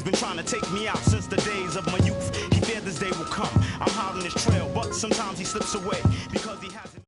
He's been trying to take me out since the days of my youth. He feared this day will come. I'm holding his trail, but sometimes he slips away because he hasn't.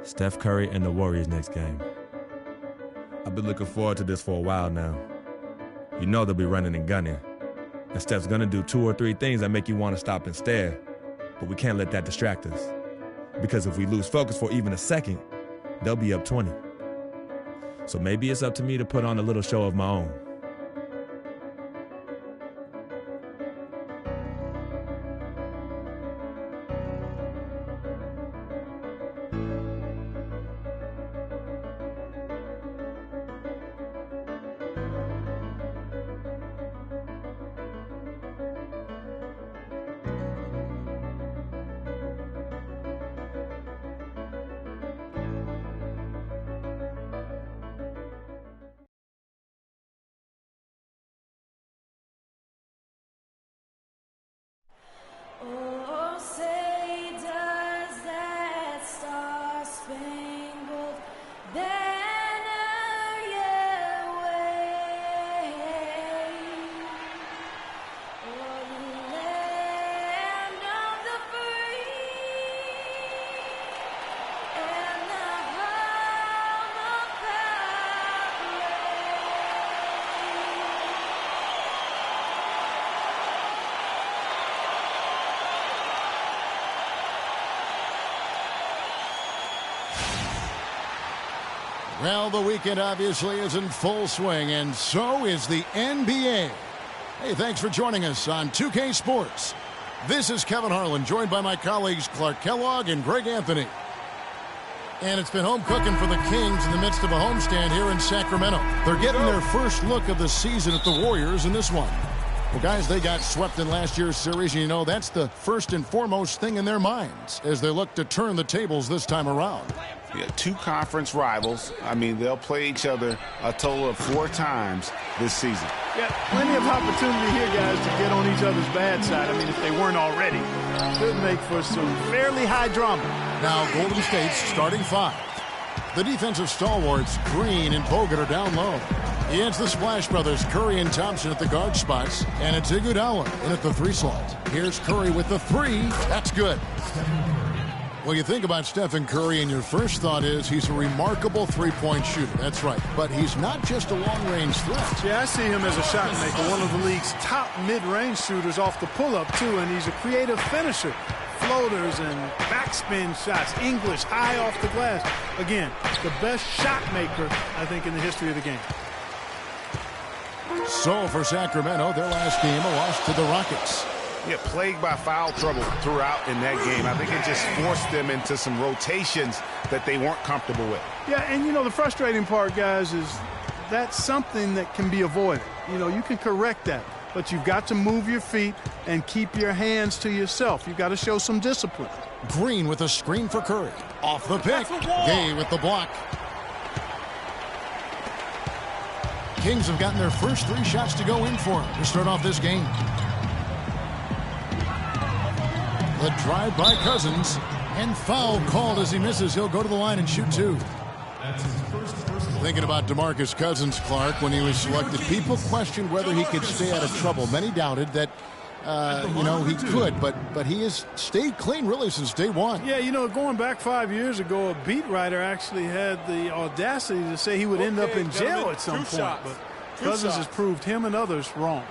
Steph Curry and the Warriors next game. I've been looking forward to this for a while now. You know they'll be running and gunning. And Steph's gonna do 2 or 3 things that make you want to stop and stare. But we can't let that distract us. Because if we lose focus for even a second, they'll be up 20. So maybe it's up to me to put on a little show of my own. Oh, say does that star-spangled banner yet wave o'er the land of the free and the home of Well, the weekend obviously is in full swing, and so is the NBA. Hey, thanks for joining us on 2K Sports. This is Kevin Harlan, joined by my colleagues Clark Kellogg and Greg Anthony. And it's been home cooking for the Kings in the midst of a homestand here in Sacramento. They're getting their first look of the season at the Warriors in this one. Well, guys, they got swept in last year's series, and you know that's the first and foremost thing in their minds as they look to turn the tables this time around. Yeah, 2 conference rivals. I mean, they'll play each other a total of 4 times this season. Yeah, plenty of opportunity here, guys, to get on each other's bad side. I mean, if they weren't already, could make for some fairly high drama. Now, Golden State's starting 5. The defensive stalwarts, Green and Bogut, are down low. Against the Splash Brothers, Curry and Thompson at the guard spots, and it's Iguodala in at the 3 slot. Here's Curry with the 3. That's good. Well, you think about Stephen Curry, and your first thought is he's a remarkable three-point shooter. That's right. But he's not just a long-range threat. Yeah, I see him as a shot maker, one of the league's top mid-range shooters off the pull-up, too, and he's a creative finisher. Floaters and backspin shots, English, high off the glass. Again, the best shot maker, I think, in the history of the game. So for Sacramento, their last game, a loss to the Rockets. Yeah, plagued by foul trouble throughout in that game. I think it just forced them into some rotations that they weren't comfortable with. Yeah, and, you know, the frustrating part, guys, is that's something that can be avoided. You know, you can correct that, but you've got to move your feet and keep your hands to yourself. You've got to show some discipline. Green with a screen for Curry. Off the pick. Gay with the block. Kings have gotten their first 3 shots to go in for him to start off this game. The drive by Cousins. And foul called as he misses. He'll go to the line and shoot two. Thinking about DeMarcus Cousins, Clark, when he was selected, people questioned whether he could stay out of trouble. Many doubted that, he could, but he has stayed clean really since day one. Yeah, going back 5 years ago, a beat writer actually had the audacity to say he would end up in jail at some point. But Cousins has proved him and others wrong.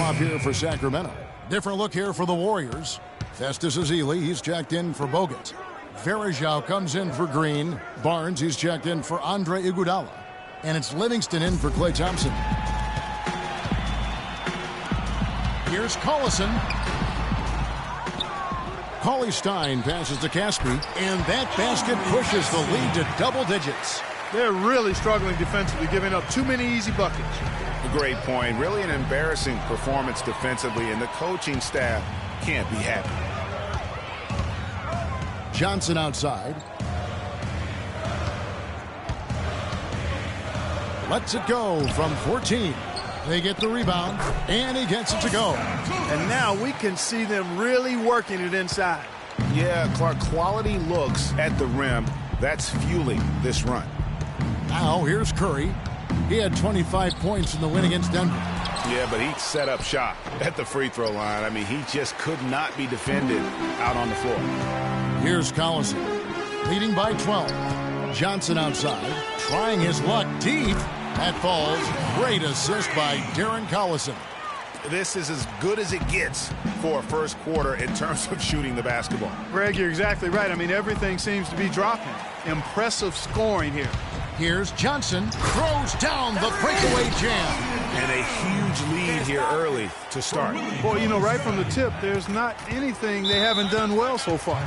Off here for Sacramento. Different look here for the Warriors. Festus Ezeli, he's checked in for Bogut. Varejao comes in for Green. Barnes, he's checked in for Andre Iguodala. And it's Livingston in for Klay Thompson. Here's Collison. Cauley Stein passes to Caspi, and that basket pushes the lead to double digits. They're really struggling defensively, giving up too many easy buckets. A great point. Really an embarrassing performance defensively, and the coaching staff can't be happy. Johnson outside. Lets it go from 14. They get the rebound, and he gets it to go. And now we can see them really working it inside. Yeah, Clark, quality looks at the rim. That's fueling this run. Now here's Curry. He had 25 points in the win against Denver. Yeah, but he set up shop at the free throw line. I mean, he just could not be defended out on the floor. Here's Collison, leading by 12. Johnson outside, trying his luck deep. That falls. Great assist by Darren Collison. This is as good as it gets for a first quarter in terms of shooting the basketball. Greg, you're exactly right. I mean, everything seems to be dropping. Impressive scoring here. Here's Johnson, throws down the breakaway jam. And a huge lead here early to start. Boy, right from the tip, there's not anything they haven't done well so far.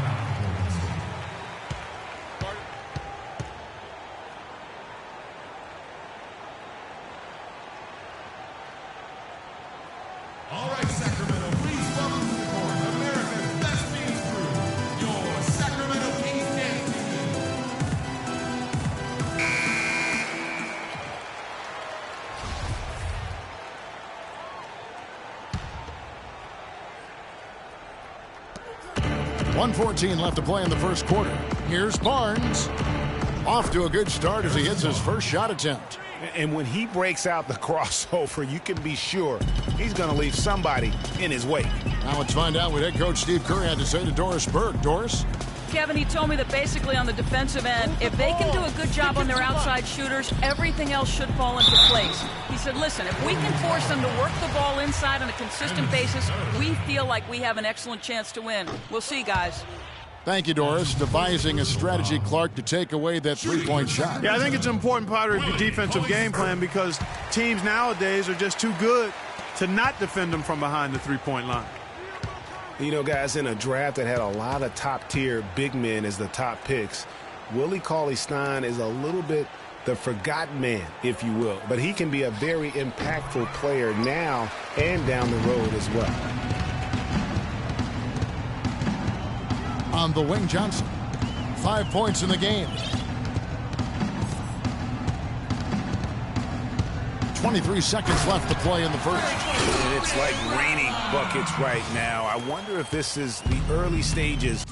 All right, Sacramento, please welcome to the court America's best Kings crew, your Sacramento Kings dance team. 1:14 left to play in the first quarter. Here's Barnes. Off to a good start as he hits his first shot attempt. And when he breaks out the crossover, you can be sure he's going to leave somebody in his wake. Now let's find out what head coach Steve Kerr had to say to Doris Burke. Doris? Kevin, he told me that basically on the defensive end, if they can do a good job on their outside shooters, everything else should fall into place. He said, listen, if we can force them to work the ball inside on a consistent basis, we feel like we have an excellent chance to win. We'll see, guys. Thank you, Doris. Devising a strategy, Clark, to take away that three-point shot. Yeah, I think it's an important part of your defensive game plan because teams nowadays are just too good to not defend them from behind the three-point line. Guys, in a draft that had a lot of top-tier big men as the top picks, Willie Cauley-Stein is a little bit the forgotten man, if you will. But he can be a very impactful player now and down the road as well. On the wing, Johnson. 5 points in the game. 23 seconds left to play in the first. And it's like raining buckets right now. I wonder if this is the early stages